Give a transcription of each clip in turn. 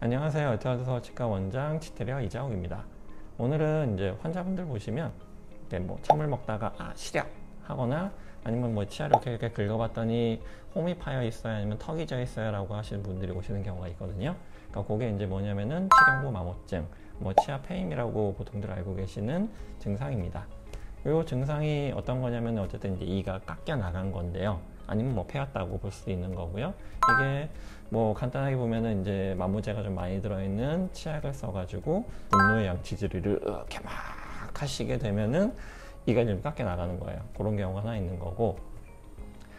안녕하세요. 얼터워드 치과 원장 치테리어 이자욱입니다. 오늘은 이제 환자분들 보시면 뭐 찬물 먹다가 시려 하거나 아니면 뭐 치아를 이렇게 긁어봤더니 홈이 파여 있어요, 아니면 턱이 져 있어요 라고 하시는 분들이 오시는 경우가 있거든요. 그러니까 그게 이제 뭐냐면은 치경부 마모증, 뭐 치아 페임이라고 보통들 알고 계시는 증상입니다. 이 증상이 어떤 거냐면 어쨌든 이제 이가 깎여 나간 건데요. 아니면 뭐 패였다고 볼 수도 있는 거고요. 이게 뭐 간단하게 보면은 이제 마모제가 좀 많이 들어있는 치약을 써가지고 분노의 양치질을 이렇게 막 하시게 되면은 이가 좀 깎여 나가는 거예요. 그런 경우가 하나 있는 거고,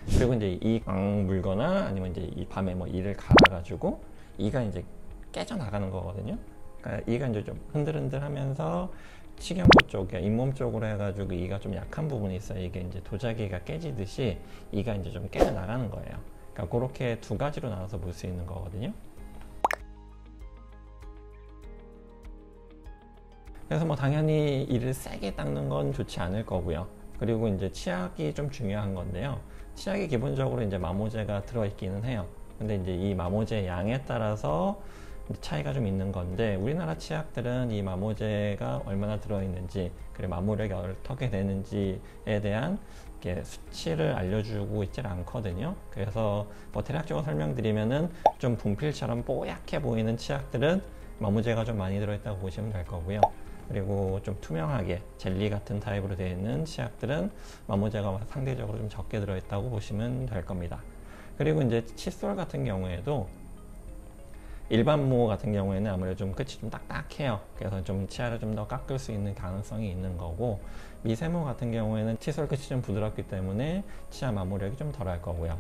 그리고 이제 이 꽉 물거나 아니면 이제 이 밤에 뭐 이를 갈아가지고 이가 이제 깨져 나가는 거거든요. 그러니까 이가 이제 좀 흔들흔들하면서 치경부 쪽에 잇몸 쪽으로 해가지고 이가 좀 약한 부분이 있어요. 이게 이제 도자기가 깨지듯이 이가 이제 좀 깨져 나가는 거예요. 그러니까 그렇게 두 가지로 나눠서 볼 수 있는 거거든요. 그래서 뭐 당연히 이를 세게 닦는 건 좋지 않을 거고요. 그리고 이제 치약이 좀 중요한 건데요. 치약이 기본적으로 이제 마모제가 들어있기는 해요. 근데 이제 이 마모제 양에 따라서 차이가 좀 있는 건데, 우리나라 치약들은 이 마모제가 얼마나 들어있는지, 그리고 마모력이 어떻게 되는지에 대한 수치를 알려주고 있질 않거든요. 그래서 뭐 대략적으로 설명드리면은 좀 분필처럼 뽀얗게 보이는 치약들은 마모제가 좀 많이 들어있다고 보시면 될 거고요. 그리고 좀 투명하게 젤리 같은 타입으로 되어 있는 치약들은 마모제가 상대적으로 좀 적게 들어있다고 보시면 될 겁니다. 그리고 이제 칫솔 같은 경우에도 일반모 같은 경우에는 아무래도 좀 끝이 좀 딱딱해요. 그래서 좀 치아를 좀 더 깎을 수 있는 가능성이 있는 거고, 미세모 같은 경우에는 칫솔 끝이 좀 부드럽기 때문에 치아 마모력이 좀 덜할 거고요.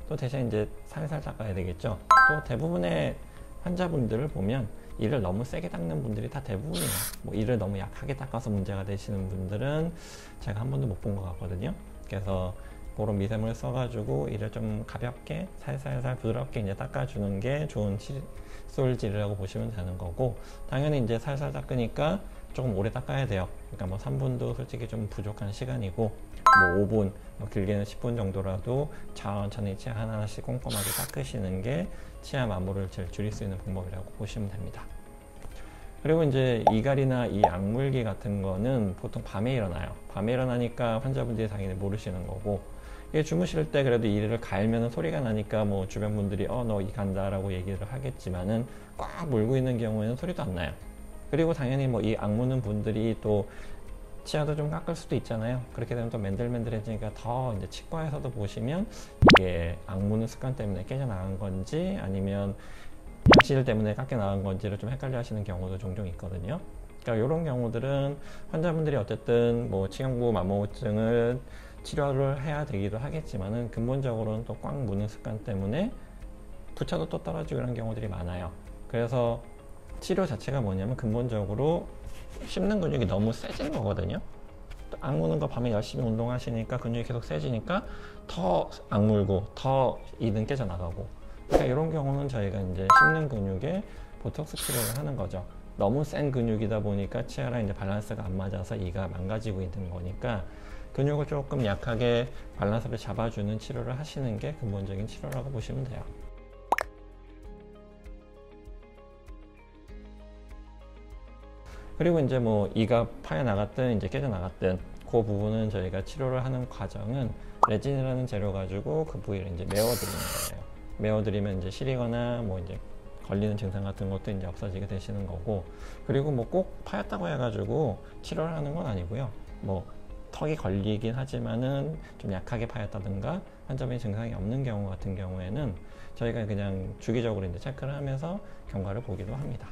또 대신 이제 살살 닦아야 되겠죠. 또 대부분의 환자분들을 보면 이를 너무 세게 닦는 분들이 다 대부분이에요. 뭐 이를 너무 약하게 닦아서 문제가 되시는 분들은 제가 한 번도 못 본 것 같거든요. 그래서 그런 미세모를 써가지고 이를 좀 가볍게 살살살 부드럽게 이제 닦아주는 게 좋은 칫솔질이라고 보시면 되는 거고, 당연히 이제 살살 닦으니까 조금 오래 닦아야 돼요. 그러니까 뭐 3분도 솔직히 좀 부족한 시간이고, 뭐 5분, 뭐 길게는 10분 정도라도 천천히 치아 하나하나씩 꼼꼼하게 닦으시는 게 치아 마모를 제일 줄일 수 있는 방법이라고 보시면 됩니다. 그리고 이제 이갈이나 이 악물기 같은 거는 보통 밤에 일어나요. 밤에 일어나니까 환자분들이 당연히 모르시는 거고, 이게 주무실 때 그래도 이를 갈면 소리가 나니까 뭐 주변 분들이 너 이 간다 라고 얘기를 하겠지만은 꽉 물고 있는 경우에는 소리도 안 나요. 그리고 당연히 뭐 이 악무는 분들이 또 치아도 좀 깎을 수도 있잖아요. 그렇게 되면 또 맨들맨들해지니까 더 이제 치과에서도 보시면 이게 악무는 습관 때문에 깨져 나간 건지 아니면 양치질 때문에 깎여 나간 건지를 좀 헷갈려 하시는 경우도 종종 있거든요. 그러니까 이런 경우들은 환자분들이 어쨌든 뭐 치경부 마모증을 치료를 해야 되기도 하겠지만은 근본적으로는 또 꽉 무는 습관 때문에 부차도 또 떨어지고 이런 경우들이 많아요. 그래서 치료 자체가 뭐냐면 근본적으로 씹는 근육이 너무 세진 거거든요. 악무는 거 밤에 열심히 운동하시니까 근육이 계속 세지니까 더 악물고 더 이는 깨져나가고, 그러니까 이런 경우는 저희가 이제 씹는 근육에 보톡스 치료를 하는 거죠. 너무 센 근육이다 보니까 치아랑 이제 밸런스가 안 맞아서 이가 망가지고 있는 거니까 근육을 조금 약하게 밸런스를 잡아주는 치료를 하시는 게 근본적인 치료라고 보시면 돼요. 그리고 이제 뭐 이가 파여 나갔든 이제 깨져 나갔든 그 부분은 저희가 치료를 하는 과정은 레진이라는 재료 가지고 그 부위를 이제 메워드리는 거예요. 메워드리면 이제 시리거나 뭐 이제 걸리는 증상 같은 것도 이제 없어지게 되시는 거고, 그리고 뭐 꼭 파였다고 해가지고 치료를 하는 건 아니고요. 뭐 턱이 걸리긴 하지만은 좀 약하게 파였다든가 환자분이 증상이 없는 경우 같은 경우에는 저희가 그냥 주기적으로 이제 체크를 하면서 경과를 보기도 합니다.